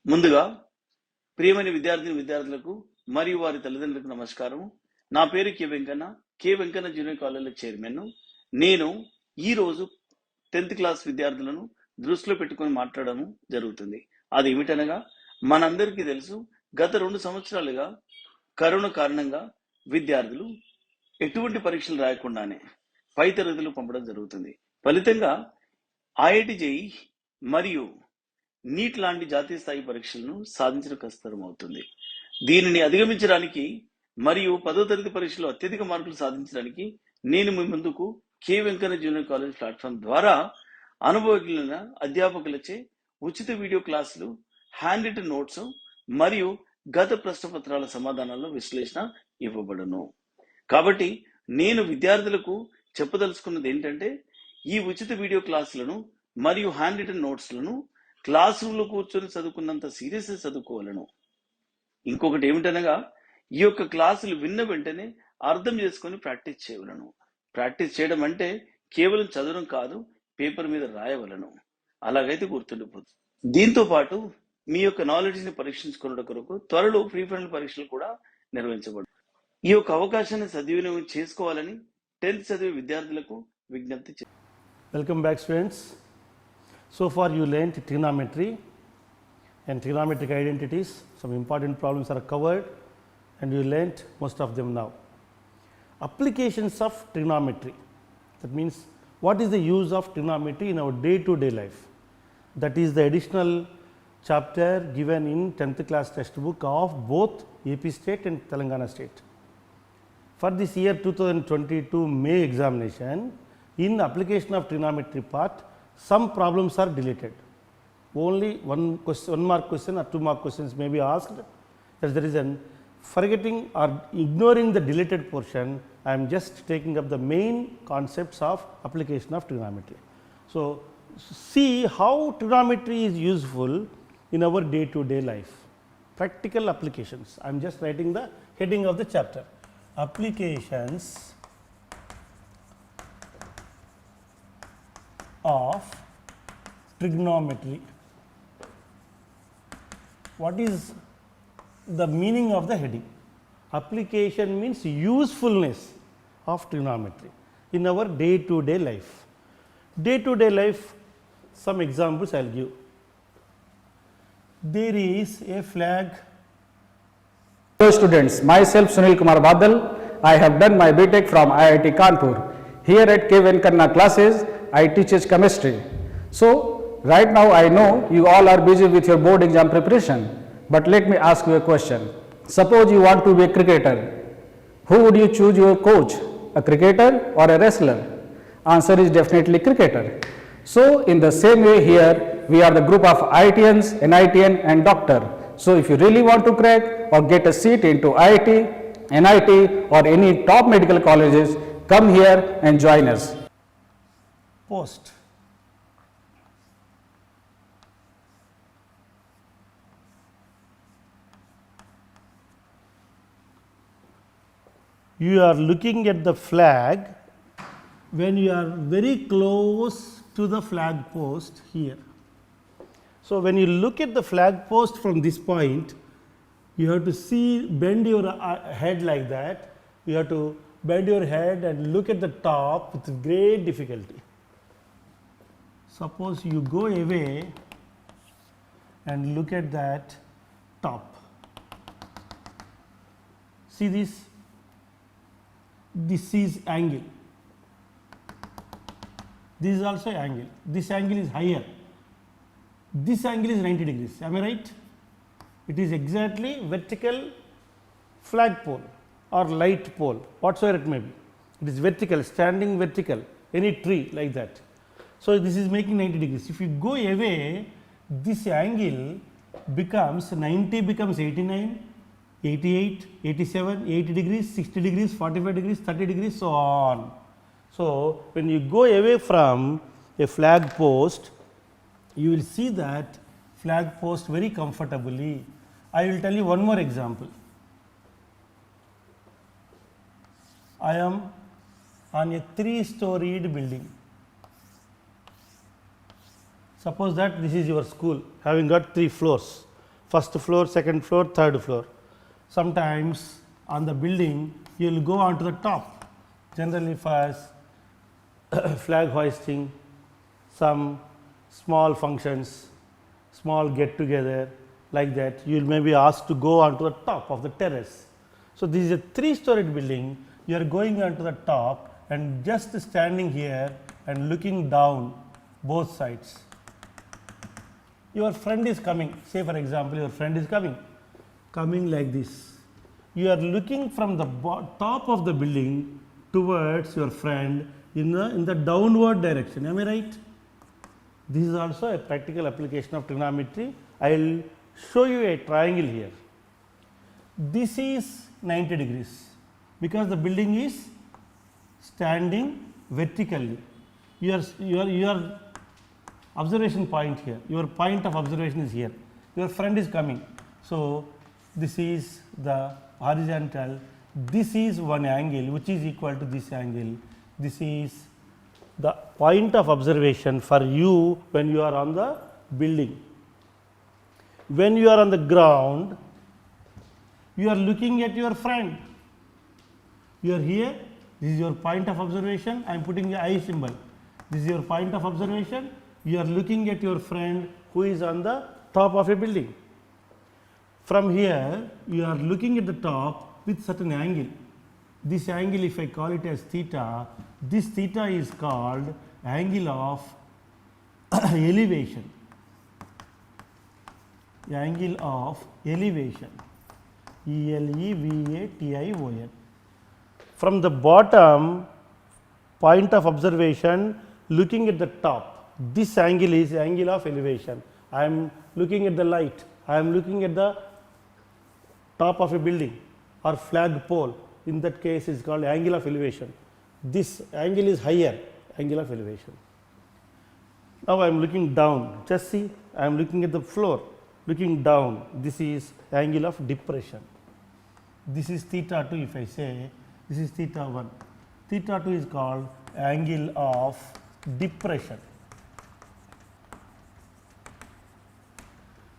ముందుగా ప్రియమైన విద్యార్థులకు మరియు వారి తల్లిదండ్రులకు నమస్కారం. నా పేరు కె వెంకన్న జూనియర్ కాలేజీలో చైర్మన్. నేను ఈ రోజు 10th క్లాస్ విద్యార్థులను దృష్టిలో పెట్టుకొని మాట్లాడడం జరుగుతుంది. అది ఏమిటనగా, మనందరికీ తెలుసు, గత 2 సంవత్సరాలుగా కరోనా కారణంగా విద్యార్థులు ఎటువంటి పరీక్షలు రాయకుండానే పై తరగతులు పంపడం జరుగుతుంది. ఫలితంగా ఐఐటి జేఈ మరియు నీట్ లాంటి జాతీయ స్థాయి పరీక్షలను సాధించడం కష్టతరం అవుతుంది. దీనిని అధిగమించడానికి మరియు 10వ తరగతి పరీక్షలో అత్యధిక మార్కులు సాధించడానికి నేను మీ ముందుకు K Venkanna junior college platform ద్వారా అనుభవజ్ఞులైన అధ్యాపకులచే ఉచిత వీడియో క్లాసులు, హ్యాండ్ రిటన్ నోట్స్ మరియు గత ప్రశ్నపత్రాల సమాధానాల విశ్లేషణ ఇవ్వబడును. కాబట్టి నేను విద్యార్థులకు చెప్పదలుచుకున్నది ఏంటంటే, ఈ ఉచిత వీడియో క్లాసులను మరియు హ్యాండ్ రిటన్ నోట్స్లను క్లాస్ రూమ్లో కూర్చొని చదువుకున్నంత సీరియస్గా చదువుకోవాలను. ఇంకొకటి ఏమిటనగా, ఈ యొక్క క్లాసులు విన్న వెంటనే అర్థం చేసుకొని ప్రాక్టీస్ చేయవలను. ప్రాక్టీస్ చేయడం అంటే కేవలం చదవడం కాదు, పేపర్ మీద రాయవలను. అలాగైతే గుర్తుండిపోతుంది. దీంతో పాటు మీ యొక్క నాలెడ్జ్ని పరీక్షించుకున్న కొరకు త్వరలో ప్రీ ఫైనల్ పరీక్షలు కూడా నిర్వహించబడు. ఈ యొక్క అవకాశాన్ని సద్వినియోగం చేసుకోవాలని 10th చదివే విద్యార్థులకు విజ్ఞప్తి చేస్తాను. Welcome back, students. So far you learnt trigonometry and trigonometric identities. Some important problems are covered and you learnt most of them now. Applications of trigonometry, that means what is the use of trigonometry in our day to day life. That is the additional chapter given in 10th class textbook of both AP state and Telangana state. For this year 2022 May examination, in application of trigonometry part, some problems are deleted. Only one mark question or 2 mark questions may be asked. That's the reason, forgetting or ignoring the deleted portion, I am just taking up the main concepts of application of trigonometry. So, see how trigonometry is useful in our day to day life. Practical applications. I am just writing the heading of the chapter. Applications of trigonometry. What is the meaning of the heading? Application means usefulness of trigonometry in our day to day life. Day to day life, some examples I will give. There is a flag. Hello students, myself Sunil Kumar Badal. I have done my BTech from IIT Kanpur. Here at K. Venkanna classes, I teach chemistry. So, right now I know you all are busy with your board exam preparation, but let me ask you a question. Suppose you want to be a cricketer. Who would you choose your coach? A cricketer or a wrestler? Answer is definitely cricketer. So, in the same way here, we are the group of IITians, NITian and doctor. So, if you really want to crack or get a seat into IIT, NIT or any top medical colleges, come here and join us. Post. You are looking at the flag when you are very close to the flag post here. So, when you look at the flag post from this point, you have to bend your head like that. You have to bend your head and look at the top with great difficulty. Suppose you go away and look at that top. See this? This is angle. This is also angle. This angle is higher. This angle is 90 degrees. Am I right? It is exactly vertical flagpole or light pole, whatsoever it may be. It is vertical, standing vertical, any tree like that. So, this is making 90 degrees. If you go away, this angle becomes 90 becomes 89, 88, 87, 80 degrees, 60 degrees, 45 degrees, 30 degrees, so on. So, when you go away from a flag post, you will see that flag post very comfortably. I will tell you one more example. I am on a 3-storied building. Suppose that this is your school having got 3 floors. first floor, second floor, third floor. Sometimes on the building you will go on to the top, generally for flag hoisting, some small functions, small get together, like that you will maybe asked to go on to the top of the terrace. So, this is a 3-storied building, you are going on to the top and just standing here and looking down both sides. Your friend is coming, say for example your friend is coming like this. You are looking from the top of the building towards your friend in the downward direction, am I right? This is also a practical application of trigonometry. I will show you a triangle here. This is 90 degrees because the building is standing vertically. Your observation point here, your point of observation is here, your friend is coming. So, this is the horizontal, this is one angle which is equal to this angle, this is the point of observation for you when you are on the building. When you are on the ground, you are looking at your friend, you are here, this is your point of observation, I am putting the eye symbol, this is your point of observation, you are looking at your friend who is on the top of a building. From here you are looking at the top with certain angle. This angle, if I call it as theta, this theta is called angle of elevation. Angle of elevation, ELEVATION. From the bottom point of observation looking at the top, this angle is angle of elevation. I am looking at the light, I am looking at the top of a building or flag pole, in that case is called angle of elevation. This angle is higher, angle of elevation. Now I am looking down, just see, I am looking at the floor, looking down, this is angle of depression. This is theta 2, if I say this is theta 1. Theta 2 is called angle of depression.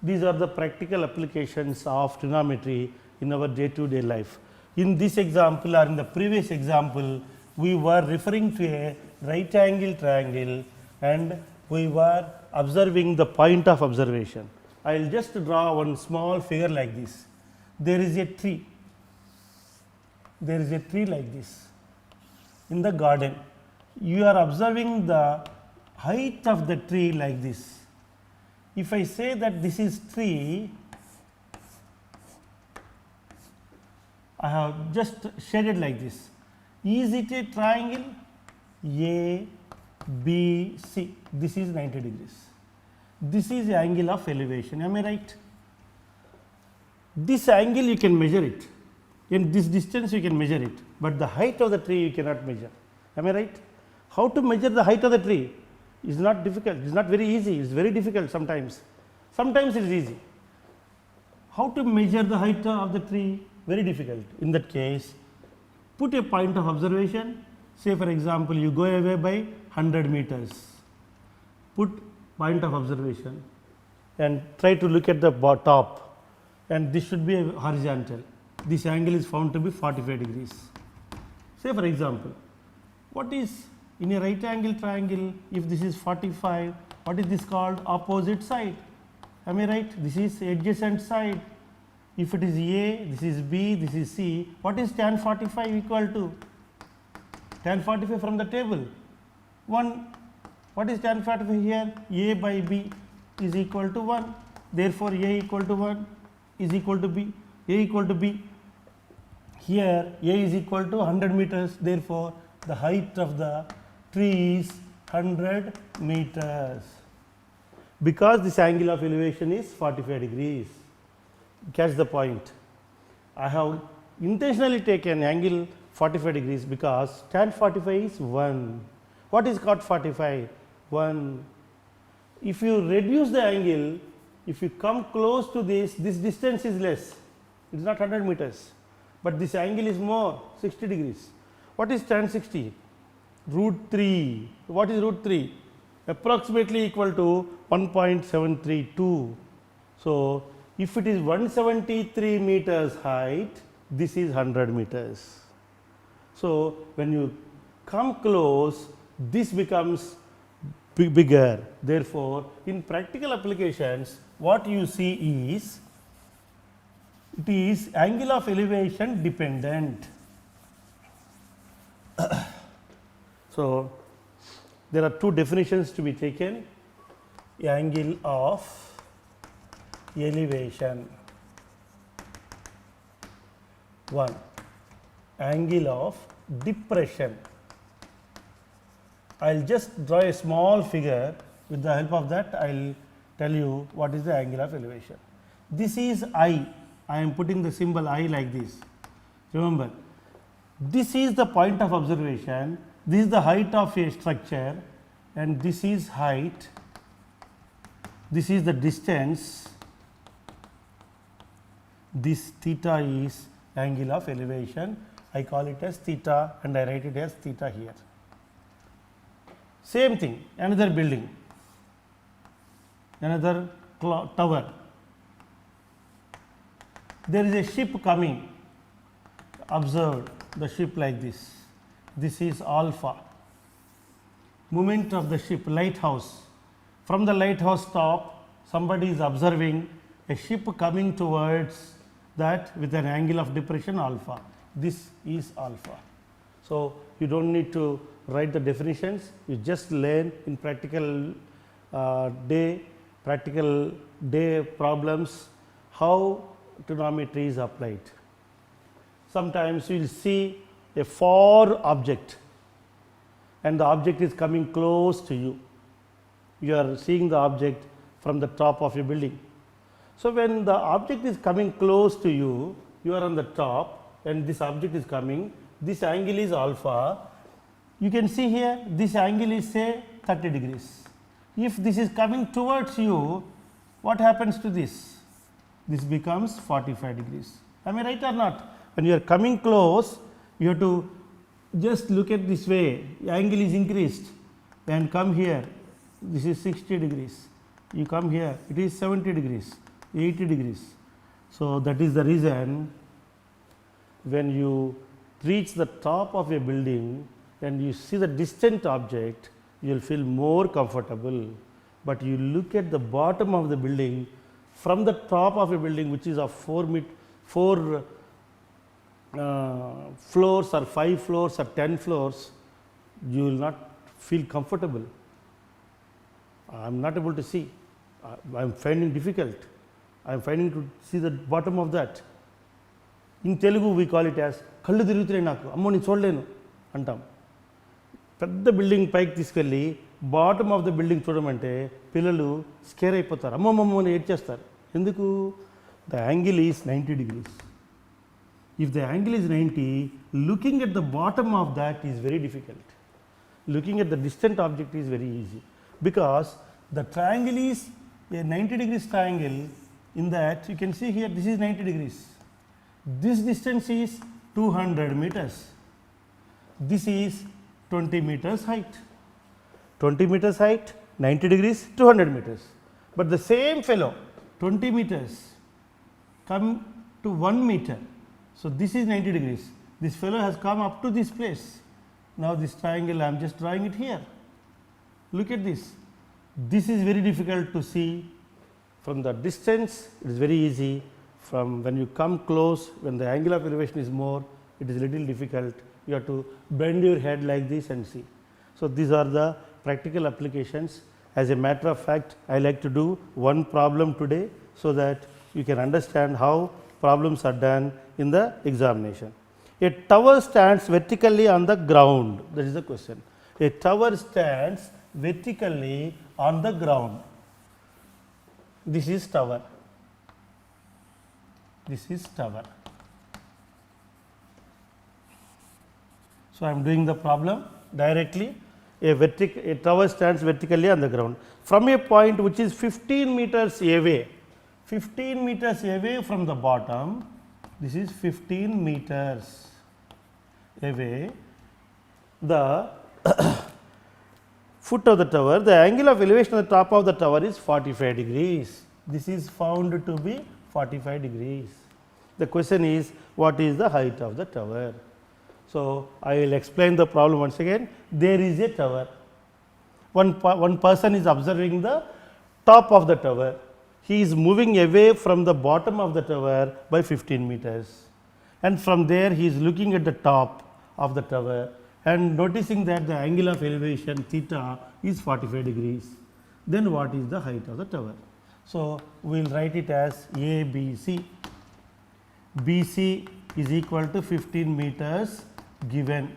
These are the practical applications of trigonometry in our day-to-day life. In this example or in the previous example, we were referring to a right angle triangle and we were observing the point of observation. I will just draw one small figure like this. There is a tree. There is a tree like this in the garden. You are observing the height of the tree like this. If I say that this is tree, I have just shaded like this. Is it a triangle? A, B, C. This is 90 degrees. This is the angle of elevation. Am I right? This angle you can measure it. In this distance you can measure it, but the height of the tree you cannot measure. Am I right? How to measure the height of the tree is not difficult. It is not very easy. It is very difficult sometimes. Sometimes it is easy. How to measure the height of the tree? Very difficult. In that case, put a point of observation. Say for example, you go away by 100 meters. Put point of observation and try to look at the top, and this should be a horizontal. This angle is found to be 45 degrees. Say for example, what is in a right angle triangle, if this is 45, what is this called? Opposite side. Am I right? This is adjacent side. If it is A, this is B, this is C, what is tan 45 equal to? Tan 45 from the table. 1. What is tan 45 here? A by B is equal to 1. Therefore, A equal to 1 is equal to B. A equal to B. Here A is equal to 100 meters. Therefore, the height of the tree is 100 meters. Because this angle of elevation is 45 degrees. Catch the point. I have intentionally taken angle 45 degrees because tan 45 is 1. What is cot 45? 1. If you reduce the angle, if you come close to this distance is less. It is not 100 meters, but this angle is more, 60 degrees. What is tan 60? Root 3. What is root 3? Approximately equal to 1.732. So, If it is 173 meters height, this is 100 meters. So, when you come close, this becomes bigger. Therefore, in practical applications, what you see is, it is angle of elevation dependent. So, there are two definitions to be taken: angle of elevation, one; angle of depression. I will just draw a small figure. With the help of that, I will tell you what is the angle of elevation. This is I. I am putting the symbol I like this. Remember, this is the point of observation, this is the height of a structure, and this is height, this is the distance, this theta is angle of elevation. I call it as theta and I write it as theta here. Same thing, another building, another tower. There is a ship coming. Observe the ship like this. This is alpha. Movement of the ship, lighthouse. From the lighthouse top, somebody is observing a ship coming towards that with an angle of depression alpha. This is alpha. So, you do not need to write the definitions, you just learn in practical day problems how trigonometry is applied. Sometimes you will see a far object and the object is coming close to you. You are seeing the object from the top of a building. So, when the object is coming close to you, you are on the top and this object is coming, this angle is alpha. You can see here this angle is say 30 degrees. If this is coming towards you, what happens to this? This becomes 45 degrees. Am I right or not? When you are coming close, you have to just look at this way, the angle is increased, and come here, this is 60 degrees. You come here, it is 70 degrees, 80 degrees. So, that is the reason when you reach the top of a building and you see the distant object, you will feel more comfortable. But you look at the bottom of the building, from the top of a building which is of 4 floors or 5 floors or 10 floors, you will not feel comfortable. I am not able to see, I am finding difficult, I am finding to see the bottom of that. In Telugu we call it as kallu తిరుగుతున్నాయి నాకు అమ్మో నేను చూడలేను అంటాం. పెద్ద building పైకి తీసుకెళ్ళి bottom of the building చూడమంటే పిల్లలు స్కేర్ అయిపోతారు, అమ్మమ్మమ్మ అని ఏడ్చేస్తారు. ఎందుకు? The angle is 90 degrees. If the angle is 90, looking at the bottom of that is very difficult. Looking at the distant object is very easy, because the triangle is a 90 degrees triangle. In that you can see here this is 90 degrees. This distance is 200 meters. This is 20 meters height. 20 meters height, 90 degrees, 200 meters. But the same fellow 20 meters come to 1 meter. So, this is 90 degrees. This fellow has come up to this place. Now, this triangle I am just drawing it here. Look at this. This is very difficult to see from the distance. It is very easy. From when you come close, when the angle of elevation is more, it is little difficult. You have to bend your head like this and see. So, these are the practical applications. As a matter of fact, I like to do one problem today, so that you can understand how problems are done in the examination. A tower stands vertically on the ground. That is the question. A tower stands vertically on the ground. This is tower. This is tower. So, I am doing the problem directly. A tower stands vertically on the ground from a point which is 15 meters away. 15 meters away from the bottom, this is 15 meters away, the foot of the tower, the angle of elevation at the top of the tower is 45 degrees. This is found to be 45 degrees. The question is, what is the height of the tower? So, I will explain the problem once again. There is a tower. One person is observing the top of the tower. He is moving away from the bottom of the tower by 15 meters. And from there he is looking at the top of the tower and noticing that the angle of elevation theta is 45 degrees. Then what is the height of the tower? So, we will write it as ABC. BC is equal to 15 meters given.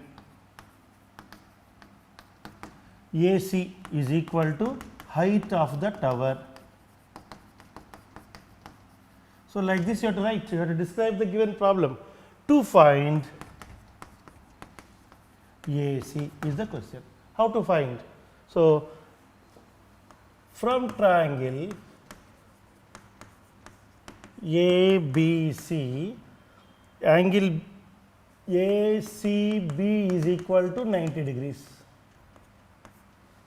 AC is equal to height of the tower. So, like this you have to write, you have to describe the given problem. To find AC is the question. How to find? So, from triangle ABC, angle ACB is equal to 90 degrees.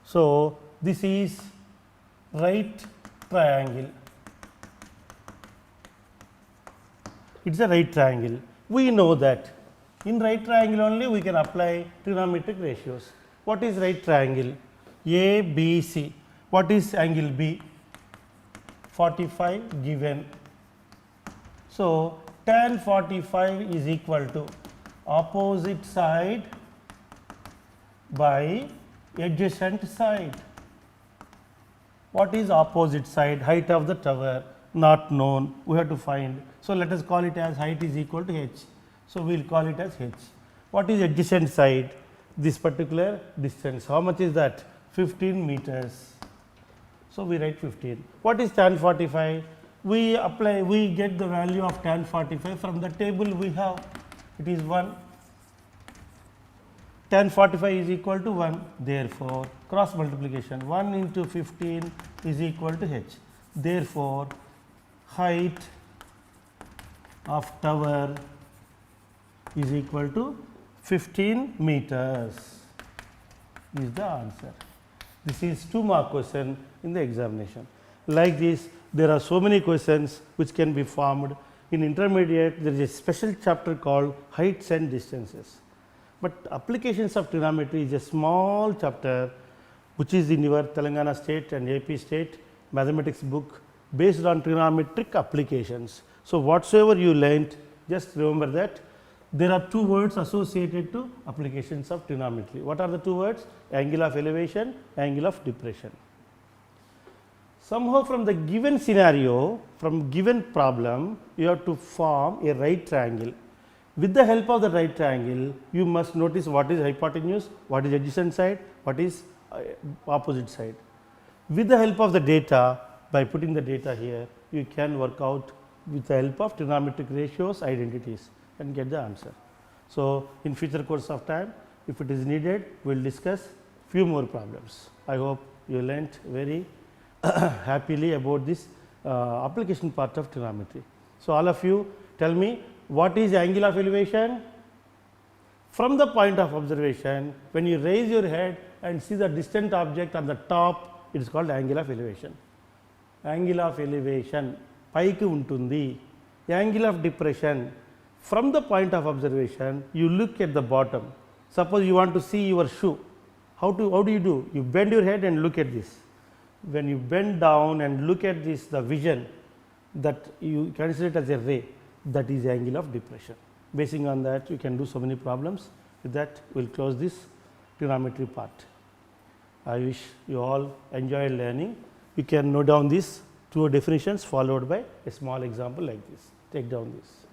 So, this is right triangle. It is a right triangle. We know that in right triangle only we can apply trigonometric ratios. What is right triangle? ABC. What is angle B? 45 given. So, tan 45 is equal to opposite side by adjacent side. What is opposite side? Height of the tower not known, we have to find. So, let us call it as height is equal to h. So, we will call it as h. What is adjacent side? This particular distance. How much is that? 15 meters. So, we write 15. What is tan 45? We apply, we get the value of tan 45 from the table we have. It is 1. Tan 45 is equal to 1. Therefore, cross multiplication 1 into 15 is equal to h. Therefore, height of tower is equal to 15 meters is the answer. This is 2 mark question in the examination. Like this, there are so many questions which can be formed. In intermediate, there is a special chapter called heights and distances. But applications of trigonometry is a small chapter which is in your Telangana state and AP state mathematics book based on trigonometric applications. So, whatsoever you learnt, just remember that there are 2 words associated to applications of trigonometry. What are the 2 words? Angle of elevation, angle of depression. Somehow from the given scenario, from given problem, you have to form a right triangle. With the help of the right triangle, you must notice what is hypotenuse, what is adjacent side, what is opposite side. With the help of the data, by putting the data here, you can work out with the help of trigonometric ratios, identities and get the answer. So, in future course of time, if it is needed, we will discuss few more problems. I hope you learnt very happily about this application part of trigonometry. So, all of you tell me what is angle of elevation? From the point of observation, when you raise your head and see the distant object on the top, it is called angle of elevation. Angle of elevation, paiki untundi. Angle of depression, from the point of observation, you look at the bottom. Suppose you want to see your shoe, how do you do? You bend your head and look at this. When you bend down and look at this, the vision that you consider it as a ray, that is angle of depression. Basing on that, you can do so many problems. With that, we will close this trigonometry part. I wish you all enjoy learning. You can note down these 2 definitions followed by a small example like this. Take down this.